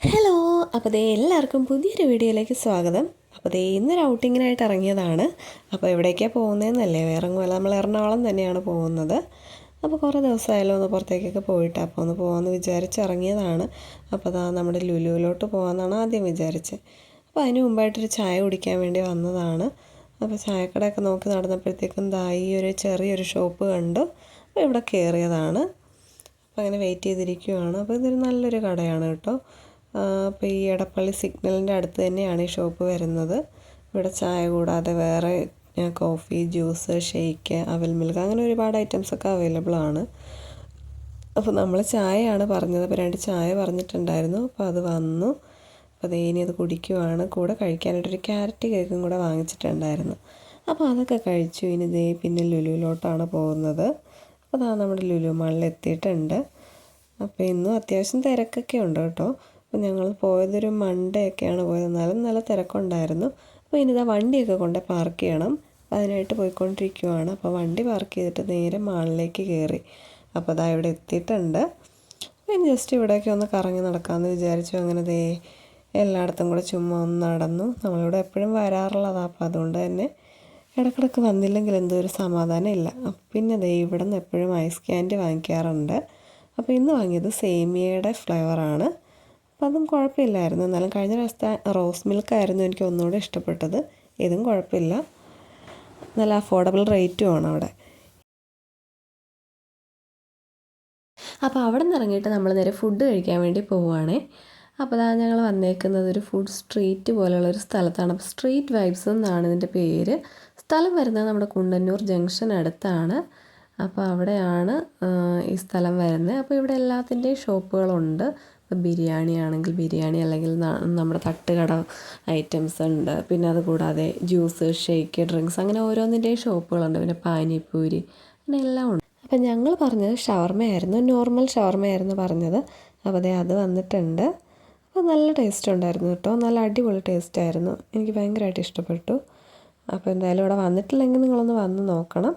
Hello, അപ്പോൾ എല്ലാവർക്കും പുതിയൊരു വീഡിയോയിലേക്ക് സ്വാഗതം. അപ്പോൾ ഇന്നൊരു ഔട്ടിങ്ങിനായിട്ട് ഇറങ്ങിയതാണ്. അപ്പോൾ എവിടേക്കാണ് പോകുന്നതെന്നല്ലേ, വേറെ നമ്മൾ എറണാകുളം തന്നെയാണ് പോകുന്നത്. അപ്പോൾ കുറേ ദിവസമായാലും ഒന്ന് പുറത്തേക്കൊക്കെ പോയിട്ട് അപ്പോൾ ഒന്ന് പോകാമെന്ന് വിചാരിച്ചിറങ്ങിയതാണ്. അപ്പോൾ നമ്മുടെ ലുലുവിലോട്ട് പോകാമെന്നാണ് ആദ്യം വിചാരിച്ചത്. അപ്പോൾ അതിന് മുമ്പായിട്ടൊരു ചായ കുടിക്കാൻ വേണ്ടി വന്നതാണ്. അപ്പോൾ ചായക്കടയൊക്കെ നോക്കി നടന്നപ്പോഴത്തേക്കും ഈ ഒരു ചെറിയൊരു ഷോപ്പ് കണ്ടു. അപ്പോൾ ഇവിടെ കയറിയതാണ്. അപ്പോൾ അങ്ങനെ വെയിറ്റ് ചെയ്തിരിക്കുകയാണ്. അപ്പോൾ ഇതൊരു നല്ലൊരു കടയാണ് കേട്ടോ. അപ്പോൾ ഈ എടപ്പള്ളി സിഗ്നലിൻ്റെ അടുത്ത് തന്നെയാണ് ഈ ഷോപ്പ് വരുന്നത്. ഇവിടെ ചായ കൂടാതെ വേറെ കോഫി, ജ്യൂസ്, ഷേക്ക്, അവൽ മിൽക്ക് അങ്ങനെ ഒരുപാട് ഐറ്റംസൊക്കെ അവൈലബിൾ ആണ്. അപ്പോൾ നമ്മൾ ചായയാണ് പറഞ്ഞത്. അപ്പോൾ 2 ചായ പറഞ്ഞിട്ടുണ്ടായിരുന്നു. അപ്പോൾ അത് വന്നു. അപ്പോൾ ഇനി അത് കുടിക്കുവാണ്. കൂടെ കഴിക്കാനായിട്ടൊരു ക്യാരറ്റ് കേക്കും കൂടെ വാങ്ങിച്ചിട്ടുണ്ടായിരുന്നു. അപ്പോൾ അതൊക്കെ കഴിച്ചു. ഇനി പിന്നെ ലുലുവിലോട്ടാണ് പോകുന്നത്. അപ്പോൾ നമ്മുടെ ലുലു മാളിൽ എത്തിയിട്ടുണ്ട്. അപ്പോൾ ഇന്നും അത്യാവശ്യം തിരക്കൊക്കെ ഉണ്ട് കേട്ടോ. അപ്പോൾ ഞങ്ങൾ പോയതൊരു മൺഡേ ഒക്കെയാണ് പോയത്, എന്നാലും നല്ല തിരക്കുണ്ടായിരുന്നു. അപ്പോൾ ഇനി വണ്ടിയൊക്കെ കൊണ്ട് പാർക്ക് ചെയ്യണം. അതിനായിട്ട് പോയിക്കൊണ്ടിരിക്കുവാണ്. അപ്പോൾ വണ്ടി പാർക്ക് ചെയ്തിട്ട് നേരെ മാളിലേക്ക് കയറി. അപ്പോൾ ഇവിടെ എത്തിയിട്ടുണ്ട്. പിന്നെ ജസ്റ്റ് ഇവിടെയൊക്കെ ഒന്ന് കറങ്ങി നടക്കാമെന്ന് വിചാരിച്ചു. അങ്ങനെ എല്ലായിടത്തും കൂടെ ചുമ്മാ ഒന്ന് നടന്നു. നമ്മളിവിടെ എപ്പോഴും വരാറുള്ളതാണ്. അപ്പോൾ അതുകൊണ്ട് തന്നെ ഇടയ്ക്കിടയ്ക്ക് വന്നില്ലെങ്കിൽ എന്തോ ഒരു സമാധാനം ഇല്ല. പിന്നെ ഇവിടെ നിന്ന് എപ്പോഴും ഐസ് ക്യാൻഡി വാങ്ങിക്കാറുണ്ട്. അപ്പോൾ ഇന്ന് വാങ്ങിയത് സേമിയയുടെ ഫ്ലേവറാണ്. അപ്പോൾ അതും കുഴപ്പമില്ലായിരുന്നു. എന്നാലും കഴിഞ്ഞ ദിവസത്തെ റോസ് മിൽക്കായിരുന്നു എനിക്ക് ഒന്നുകൂടെ ഇഷ്ടപ്പെട്ടത്. ഇതും കുഴപ്പമില്ല, നല്ല അഫോർഡബിൾ റേറ്റും ആണ് അവിടെ. അപ്പോൾ അവിടെ നിന്ന് ഇറങ്ങിയിട്ട് നമ്മൾ നേരെ ഫുഡ് കഴിക്കാൻ വേണ്ടി പോവുകയാണേ. അപ്പോൾ ഞങ്ങൾ വന്നേക്കുന്നത് ഒരു ഫുഡ് സ്ട്രീറ്റ് പോലെയുള്ളൊരു സ്ഥലത്താണ്. അപ്പോൾ സ്ട്രീറ്റ് വൈബ്സ് എന്നാണ് ഇതിൻ്റെ പേര്. സ്ഥലം വരുന്നത് നമ്മുടെ കുണ്ടന്നൂർ ജംഗ്ഷൻ അടുത്താണ്. അപ്പോൾ അവിടെയാണ് ഈ സ്ഥലം വരുന്നത്. അപ്പോൾ ഇവിടെ എല്ലാത്തിൻ്റെയും ഷോപ്പുകളുണ്ട്. ഇപ്പോൾ ബിരിയാണി ആണെങ്കിൽ ബിരിയാണി, അല്ലെങ്കിൽ നമ്മുടെ തട്ടുകട ഐറ്റംസ് ഉണ്ട്. പിന്നെ അതുകൂടാതെ ജ്യൂസ്, ഷേക്ക്, ഡ്രിങ്ക്സ് അങ്ങനെ ഓരോന്നിൻ്റെയും ഷോപ്പുകളുണ്ട്. പിന്നെ പാനിപ്പൂരി അങ്ങനെ എല്ലാം ഉണ്ട്. അപ്പം ഞങ്ങൾ പറഞ്ഞത് ഷവർമയായിരുന്നു, നോർമൽ ഷവർമയായിരുന്നു പറഞ്ഞത്. അപ്പോൾ അത് വന്നിട്ടുണ്ട്. അപ്പോൾ നല്ല ടേസ്റ്റ് ഉണ്ടായിരുന്നു കേട്ടോ, നല്ല അടിപൊളി ടേസ്റ്റായിരുന്നു. എനിക്ക് ഭയങ്കരമായിട്ട് ഇഷ്ടപ്പെട്ടു. അപ്പോൾ എന്തായാലും ഇവിടെ വന്നിട്ടില്ലെങ്കിൽ നിങ്ങളൊന്ന് വന്ന് നോക്കണം,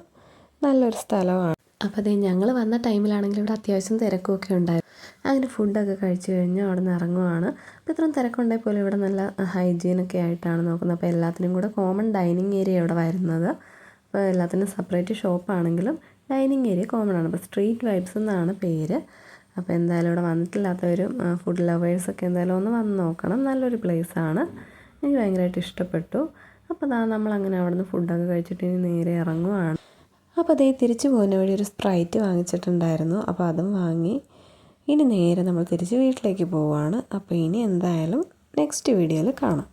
നല്ലൊരു സ്ഥലമാണ്. അപ്പോൾ ഞങ്ങൾ വന്ന ടൈമിലാണെങ്കിൽ ഇവിടെ അത്യാവശ്യം തിരക്കൊക്കെ ഉണ്ടായിരുന്നു. അങ്ങനെ ഫുഡൊക്കെ കഴിച്ച് കഴിഞ്ഞ് അവിടെ നിന്ന് ഇറങ്ങുവാണ്. അപ്പോൾ ഇത്രയും തിരക്കുണ്ടെങ്കിൽ പോലും ഇവിടെ നല്ല ഹൈജീനൊക്കെ ആയിട്ടാണ് നോക്കുന്നത്. അപ്പോൾ എല്ലാത്തിനും കൂടെ കോമൺ ഡൈനിങ് ഏരിയ ഇവിടെ വരുന്നത്. അപ്പോൾ എല്ലാത്തിനും സെപ്പറേറ്റ് ഷോപ്പാണെങ്കിലും ഡൈനിങ് ഏരിയ കോമൺ ആണ്. അപ്പോൾ സ്ട്രീറ്റ് വൈബ്സ് എന്നാണ് പേര്. അപ്പോൾ എന്തായാലും ഇവിടെ വന്നിട്ടില്ലാത്തവരും ഫുഡ് ലവേഴ്സൊക്കെ എന്തായാലും ഒന്ന് വന്ന് നോക്കണം, നല്ലൊരു പ്ലേസാണ്. എനിക്ക് ഭയങ്കരമായിട്ട് ഇഷ്ടപ്പെട്ടു. അപ്പോൾ നമ്മളങ്ങനെ അവിടെ നിന്ന് ഫുഡൊക്കെ കഴിച്ചിട്ട് ഇനി നേരെ ഇറങ്ങുവാണ്. അപ്പോൾ തിരിച്ചു പോകുന്ന വഴി ഒരു സ്പ്രൈറ്റ് വാങ്ങിച്ചിട്ടുണ്ടായിരുന്നു. അപ്പോൾ അതും വാങ്ങി ഇനി നേരെ നമ്മൾ തിരിച്ച് വീട്ടിലേക്ക് പോവുകയാണ്. അപ്പോൾ ഇനി എന്തായാലും നെക്സ്റ്റ് വീഡിയോയിൽ കാണാം.